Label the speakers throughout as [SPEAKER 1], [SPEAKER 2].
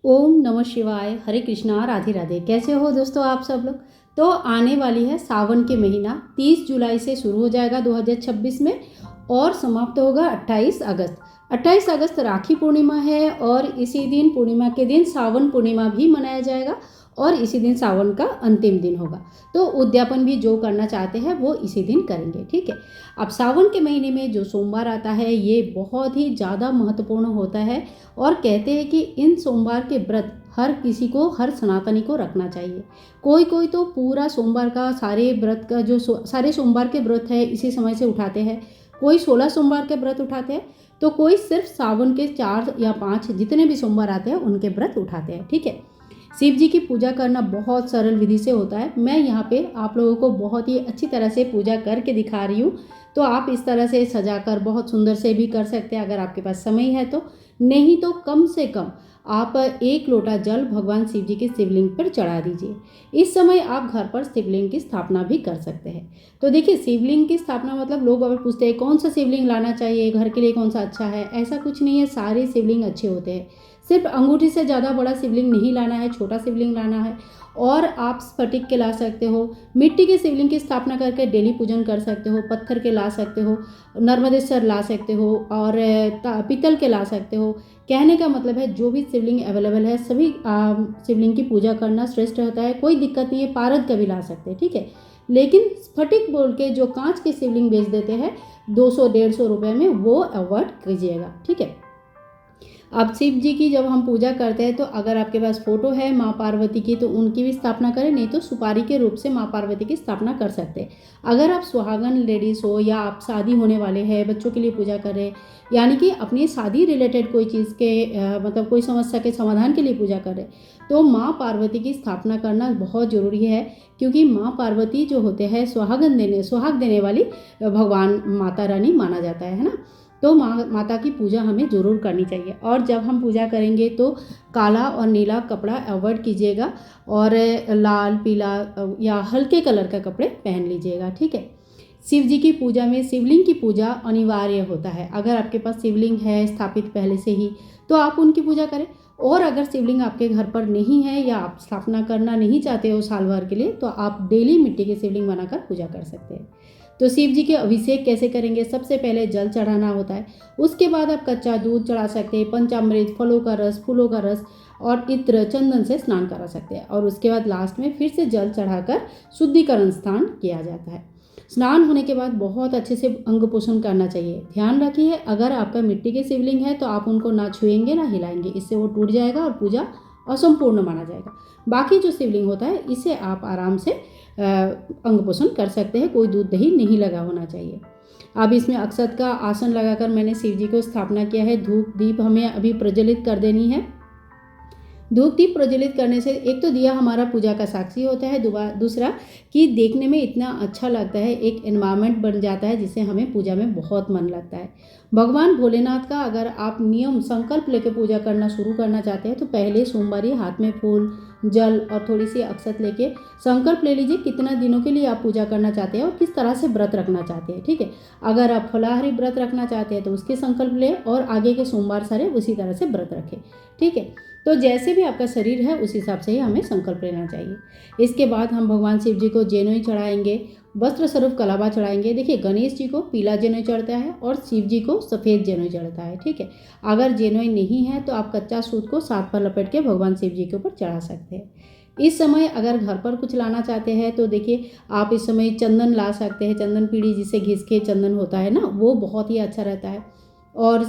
[SPEAKER 1] ओम नमः शिवाय, हरे कृष्णा, राधे राधे। कैसे हो दोस्तों आप सब लोग। तो आने वाली है सावन के महीना 30 जुलाई से शुरू हो जाएगा 2026 में और समाप्त होगा 28 अगस्त। 28 अगस्त राखी पूर्णिमा है और इसी दिन पूर्णिमा के दिन सावन पूर्णिमा भी मनाया जाएगा और इसी दिन सावन का अंतिम दिन होगा। तो उद्यापन भी जो करना चाहते हैं वो इसी दिन करेंगे, ठीक है। अब सावन के महीने में जो सोमवार आता है ये बहुत ही ज़्यादा महत्वपूर्ण होता है और कहते हैं कि इन सोमवार के व्रत हर किसी को, हर सनातनी को रखना चाहिए। कोई कोई तो पूरा सोमवार का सारे व्रत का जो सारे सोमवार के व्रत है इसी समय से उठाते हैं। कोई 16 सोमवार के व्रत उठाते हैं तो कोई सिर्फ सावन के 4 या 5 जितने भी सोमवार आते हैं उनके व्रत उठाते हैं, ठीक है। शिव जी की पूजा करना बहुत सरल विधि से होता है। मैं यहाँ पे आप लोगों को बहुत ही अच्छी तरह से पूजा करके दिखा रही हूँ। तो आप इस तरह से सजाकर बहुत सुंदर से भी कर सकते हैं अगर आपके पास समय है तो। नहीं तो कम से कम आप 1 लोटा जल भगवान शिव जी के शिवलिंग पर चढ़ा दीजिए। इस समय आप घर पर शिवलिंग की स्थापना भी कर सकते हैं। तो देखिए, शिवलिंग की स्थापना मतलब लोग अगर पूछते हैं कौन सा शिवलिंग लाना चाहिए, घर के लिए कौन सा अच्छा है, ऐसा कुछ नहीं है। सारे शिवलिंग अच्छे होते हैं। सिर्फ अंगूठी से ज़्यादा बड़ा शिवलिंग नहीं लाना है, छोटा शिवलिंग लाना है। और आप स्फटिक के ला सकते हो, मिट्टी के शिवलिंग की स्थापना करके डेली पूजन कर सकते हो, पत्थर के ला सकते हो, नर्मदेश्वर ला सकते हो और पीतल के ला सकते हो। कहने का मतलब है जो भी शिवलिंग अवेलेबल है सभी शिवलिंग की पूजा करना श्रेष्ठ होता है। कोई दिक्कत नहीं है, पारद का भी ला सकते हैं, ठीक है। लेकिन स्फटिक बोल के जो कांच के शिवलिंग बेच देते हैं 200-150 रुपये में, वो अवॉइड कीजिएगा, ठीक है। अब शिव जी की जब हम पूजा करते हैं तो अगर आपके पास फोटो है माँ पार्वती की तो उनकी भी स्थापना करें, नहीं तो सुपारी के रूप से माँ पार्वती की स्थापना कर सकते हैं। अगर आप सुहागन लेडीज़ हो या आप शादी होने वाले हैं, बच्चों के लिए पूजा कर रहे हैं, यानी कि अपनी शादी रिलेटेड कोई चीज़ के मतलब कोई समस्या के समाधान के लिए पूजा कर रहे हैं, तो माँ पार्वती की स्थापना करना बहुत ज़रूरी है। क्योंकि माँ पार्वती जो होते हैं सुहाग देने वाली भगवान माता रानी माना जाता है ना। तो माता की पूजा हमें ज़रूर करनी चाहिए। और जब हम पूजा करेंगे तो काला और नीला कपड़ा अवॉइड कीजिएगा और लाल पीला या हल्के कलर का कपड़े पहन लीजिएगा, ठीक है। शिव जी की पूजा में शिवलिंग की पूजा अनिवार्य होता है। अगर आपके पास शिवलिंग है स्थापित पहले से ही तो आप उनकी पूजा करें। और अगर शिवलिंग आपके घर पर नहीं है या आप स्थापना करना नहीं चाहते हो साल भर के लिए, तो आप डेली मिट्टी के शिवलिंग बनाकर पूजा कर सकते हैं। तो शिव जी के अभिषेक कैसे करेंगे, सबसे पहले जल चढ़ाना होता है। उसके बाद आप कच्चा दूध चढ़ा सकते हैं, पंचामृत, फलों का रस, फूलों का रस और इत्र चंदन से स्नान करा सकते हैं। और उसके बाद लास्ट में फिर से जल चढ़ाकर शुद्धिकरण स्नान किया जाता है। स्नान होने के बाद बहुत अच्छे से अंग पोषण करना चाहिए। ध्यान रखिए, अगर आपका मिट्टी के शिवलिंग है तो आप उनको ना छुएंगे ना हिलाएंगे, इससे वो टूट जाएगा और पूजा असंपूर्ण माना जाएगा। बाकी जो शिवलिंग होता है इसे आप आराम से अंग पोषण कर सकते हैं। कोई दूध दही नहीं लगा होना चाहिए। अब इसमें अक्षत का आसन लगाकर मैंने शिव जी को स्थापना किया है। धूप दीप हमें अभी प्रज्वलित कर देनी है। धूप दीप प्रज्वलित करने से एक तो दिया हमारा पूजा का साक्षी होता है, दूसरा कि देखने में इतना अच्छा लगता है, एक एनवायरनमेंट बन जाता है जिससे हमें पूजा में बहुत मन लगता है। भगवान भोलेनाथ का अगर आप नियम संकल्प लेके पूजा करना शुरू करना चाहते हैं तो पहले सोमवार हाथ में फूल, जल और थोड़ी सी अक्षत लेके संकल्प ले लीजिए कितना दिनों के लिए आप पूजा करना चाहते हैं और किस तरह से व्रत रखना चाहते हैं, ठीक है। अगर आप फलाहारी व्रत रखना चाहते हैं तो उसके संकल्प लें और आगे के सोमवार सारे उसी तरह से व्रत रखें, ठीक है। तो जैसे भी आपका शरीर है उस हिसाब से ही हमें संकल्प लेना चाहिए। इसके बाद हम भगवान शिव जी को जनेऊ चढ़ाएंगे, वस्त्र स्वरूप कलावा चढ़ाएंगे। देखिए, गणेश जी को पीला जनेऊ चढ़ता है और शिव जी को सफ़ेद जनेऊ चढ़ता है, ठीक है। अगर जनेऊ नहीं है तो आप कच्चा सूत को साथ पर लपेट के भगवान शिव जी के ऊपर चढ़ा सकते हैं। इस समय अगर घर पर कुछ लाना चाहते हैं तो देखिए, आप इस समय चंदन ला सकते हैं। चंदन पीढ़ी जिसे घिस के चंदन होता है ना, वो बहुत ही अच्छा रहता है। और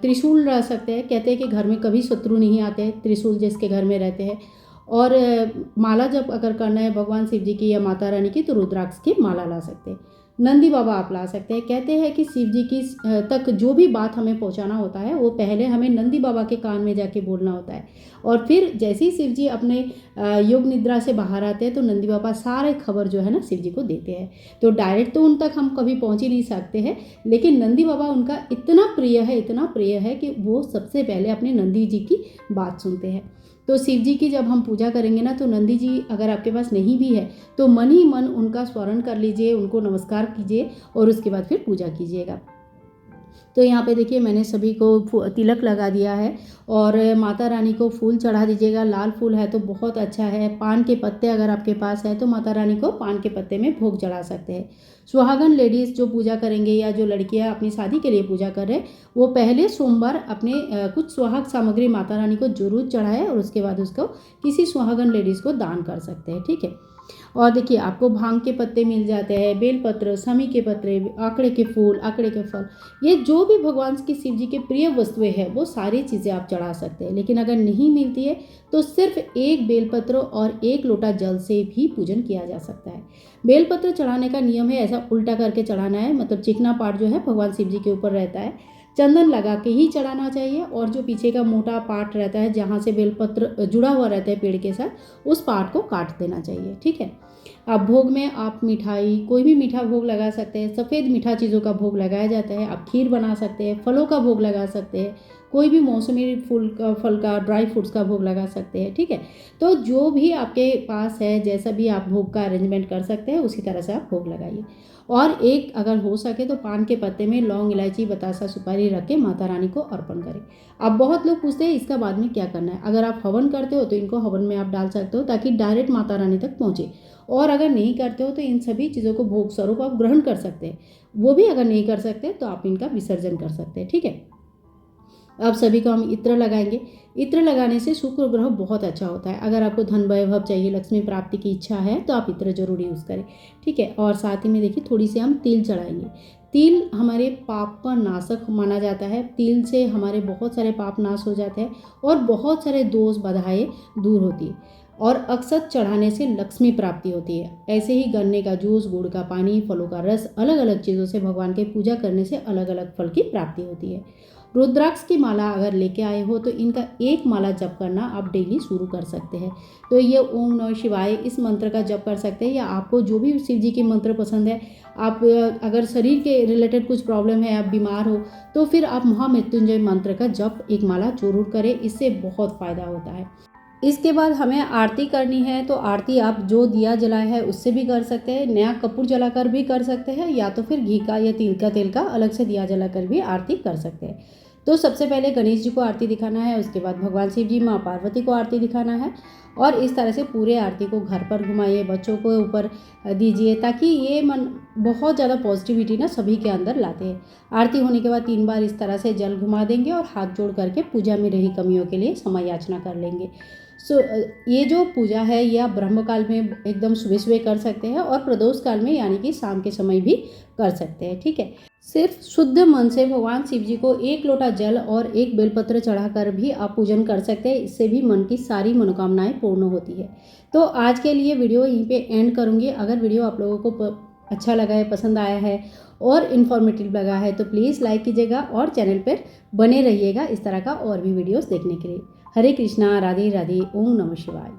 [SPEAKER 1] त्रिशूल रह सकते हैं। कहते हैं कि घर में कभी शत्रु नहीं आते, त्रिशूल जिसके घर में रहते हैं। और माला जब अगर करना है भगवान शिव जी की या माता रानी की तो रुद्राक्ष की माला ला सकते हैं। नंदी बाबा आप ला सकते हैं। कहते हैं कि शिव जी की तक जो भी बात हमें पहुंचाना होता है वो पहले हमें नंदी बाबा के कान में जाके बोलना होता है। और फिर जैसे ही शिव जी अपने योग निद्रा से बाहर आते हैं तो नंदी बाबा सारे खबर जो है ना शिव जी को देते हैं। तो डायरेक्ट तो उन तक हम कभी पहुंच ही नहीं सकते हैं, लेकिन नंदी बाबा उनका इतना प्रिय है कि वो सबसे पहले अपने नंदी जी की बात सुनते हैं। तो शिव जी की जब हम पूजा करेंगे ना तो नंदी जी अगर आपके पास नहीं भी है तो मन ही मन उनका स्मरण कर लीजिए, उनको नमस्कार कीजिए और उसके बाद फिर पूजा कीजिएगा। तो यहाँ पे देखिए मैंने सभी को तिलक लगा दिया है और माता रानी को फूल चढ़ा दीजिएगा। लाल फूल है तो बहुत अच्छा है। पान के पत्ते अगर आपके पास है तो माता रानी को पान के पत्ते में भोग चढ़ा सकते हैं। सुहागन लेडीज़ जो पूजा करेंगे या जो लड़कियाँ अपनी शादी के लिए पूजा कर रहे हैं वो पहले सोमवार अपने कुछ सुहाग सामग्री माता रानी को जरूर चढ़ाए और उसके बाद उसको किसी सुहागन लेडीज़ को दान कर सकते हैं। ठीक है। और देखिए आपको भांग के पत्ते मिल जाते हैं, बेलपत्र, समी के पत्ते, आकड़े के फूल, आकड़े के फल, ये जो भी भगवान की शिव जी के प्रिय वस्तुएं हैं वो सारी चीज़ें आप चढ़ा सकते हैं। लेकिन अगर नहीं मिलती है तो सिर्फ एक बेलपत्र और एक लोटा जल से भी पूजन किया जा सकता है। बेलपत्र चढ़ाने का नियम है ऐसा उल्टा करके चढ़ाना है, मतलब चिकना पार्ट जो है भगवान शिव जी के ऊपर रहता है, चंदन लगा के ही चढ़ाना चाहिए और जो पीछे का मोटा पार्ट रहता है जहाँ से बेलपत्र जुड़ा हुआ रहता है पेड़ के साथ उस पार्ट को काट देना चाहिए। ठीक है। अब भोग में आप मिठाई, कोई भी मीठा भोग लगा सकते हैं। सफ़ेद मीठा चीज़ों का भोग लगाया जाता है। आप खीर बना सकते हैं, फलों का भोग लगा सकते हैं, कोई भी मौसमी फल का, ड्राई फ्रूट्स का भोग लगा सकते हैं। ठीक है। तो जो भी आपके पास है, जैसा भी आप भोग का अरेंजमेंट कर सकते हैं उसी तरह से आप भोग लगाइए। और एक अगर हो सके तो पान के पत्ते में लौंग, इलायची, बतासा, सुपारी रख के माता रानी को अर्पण करें। अब बहुत लोग पूछते हैं इसका बाद में क्या करना है। अगर आप हवन करते हो तो इनको हवन में आप डाल सकते हो ताकि डायरेक्ट माता रानी तक पहुँचे, और अगर नहीं करते हो तो इन सभी चीज़ों को भोग स्वरूप आप ग्रहण कर सकते हैं। वो भी अगर नहीं कर सकते तो आप इनका विसर्जन कर सकते हैं। ठीक है। अब सभी को हम इत्र लगाएंगे। इत्र लगाने से शुक्र ग्रह बहुत अच्छा होता है। अगर आपको धन वैभव चाहिए, लक्ष्मी प्राप्ति की इच्छा है तो आप इत्र जरूर यूज़ करें। ठीक है। और साथ ही में देखिए थोड़ी सी हम तिल चढ़ाएंगे। तिल हमारे पाप का नाशक माना जाता है। तिल से हमारे बहुत सारे पाप नाश हो जाते हैं और बहुत सारे दोष बाधाएं दूर होती है। और अक्षत चढ़ाने से लक्ष्मी प्राप्ति होती है। ऐसे ही गन्ने का जूस, गुड़ का पानी, फलों का रस, अलग अलग चीज़ों से भगवान की पूजा करने से अलग अलग फल की प्राप्ति होती है। रुद्राक्ष की माला अगर लेके आए हो तो इनका एक माला जप करना आप डेली शुरू कर सकते हैं। तो ये ओम नमः शिवाय इस मंत्र का जप कर सकते हैं, या आपको जो भी शिव जी के मंत्र पसंद है, आप अगर शरीर के रिलेटेड कुछ प्रॉब्लम है, आप बीमार हो तो फिर आप महामृत्युंजय मंत्र का जप एक माला जरूर करें, इससे बहुत फ़ायदा होता है। इसके बाद हमें आरती करनी है तो आरती आप जो दिया जलाया है उससे भी कर सकते हैं, नया कपूर जलाकर भी कर सकते हैं, या तो फिर घी का या तिल का तेल का अलग से दिया जलाकर भी आरती कर सकते हैं। तो सबसे पहले गणेश जी को आरती दिखाना है, उसके बाद भगवान शिव जी, माँ पार्वती को आरती दिखाना है, और इस तरह से पूरे आरती को घर पर घुमाइए, बच्चों को ऊपर दीजिए, ताकि ये मन बहुत ज़्यादा पॉजिटिविटी ना सभी के अंदर लाते हैं। आरती होने के बाद 3 बार इस तरह से जल घुमा देंगे और हाथ जोड़ करके पूजा में रही कमियों के लिए समय याचना कर लेंगे। ये जो पूजा है ये आप ब्रह्म काल में एकदम सुबह सुबह कर सकते हैं और प्रदोष काल में यानी कि शाम के समय भी कर सकते हैं। ठीक है। सिर्फ शुद्ध मन से भगवान शिव जी को 1 लोटा जल और 1 बेलपत्र चढ़ाकर भी आप पूजन कर सकते हैं। इससे भी मन की सारी मनोकामनाएं पूर्ण होती है। तो आज के लिए वीडियो यहीं पे एंड करूँगी। अगर वीडियो आप लोगों को अच्छा लगा है, पसंद आया है और इन्फॉर्मेटिव लगा है तो प्लीज़ लाइक कीजिएगा और चैनल पर बने रहिएगा इस तरह का और भी वीडियोस देखने के लिए। हरे कृष्णा, राधे राधे, ओम नमः शिवाय।